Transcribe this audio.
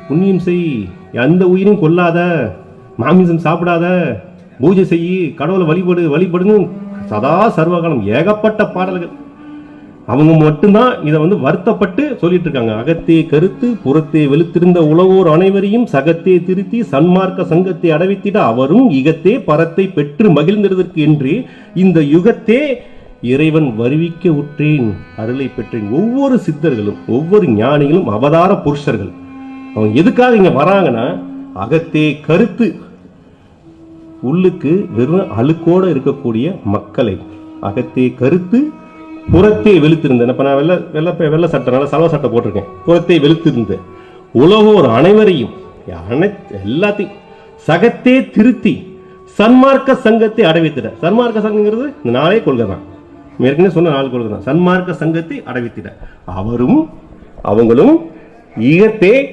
புண்ணியம் செய், எந்த உயிரும் கொல்லாத, மாமிசம் சாப்பிடாத, பூஜை செய், கடவுளை வழிபடுன்னு சதா சர்வகாலம் ஏகப்பட்ட பாடல்கள். அவங்க மட்டும்தான் இதை வருத்தப்பட்டு சொல்லிட்டு இருக்காங்க. அகத்தே கருத்து புறத்தே வெளுத்திருந்த உலகோர் அனைவரையும் சகத்தே திருத்தி சன்மார்க்க சங்கத்தை அடைவித்திட அவரும் இகத்தே பரத்தை பெற்று மகிழ்ந்திருதற்கு என்று இந்த யுகத்தே இறைவன் வருவிக்க உற்றேன், அருளை பெற்றேன். ஒவ்வொரு சித்தர்களும் ஒவ்வொரு ஞானிகளும் அவதார புருஷர்கள். அவங்க எதுக்காக இங்க வராங்கன்னா, அகத்தே கருத்து, உள்ளுக்கு வெறும் அழுக்கோட இருக்கக்கூடிய மக்களை அகத்தே கருத்து புறத்தே வெளுத்திருந்தேன். இப்ப நான் வெள்ள சட்டை, நல்ல சலவ சட்டை போட்டிருக்கேன். புறத்தே வெளுத்திருந்த உலகோர் அனைவரையும் எல்லாத்தையும் சகத்தே திருத்தி சன்மார்க்க சங்கத்தை அடைவித்திட. சன்மார்க்க சங்கங்கிறது இந்த 4 கொள்கை தான், ஏற்கனவே சொன்ன 4 கொள்கை தான். சன்மார்க்க சங்கத்தை அடைவித்திட அவரும் அவங்களும் ஈகத்தே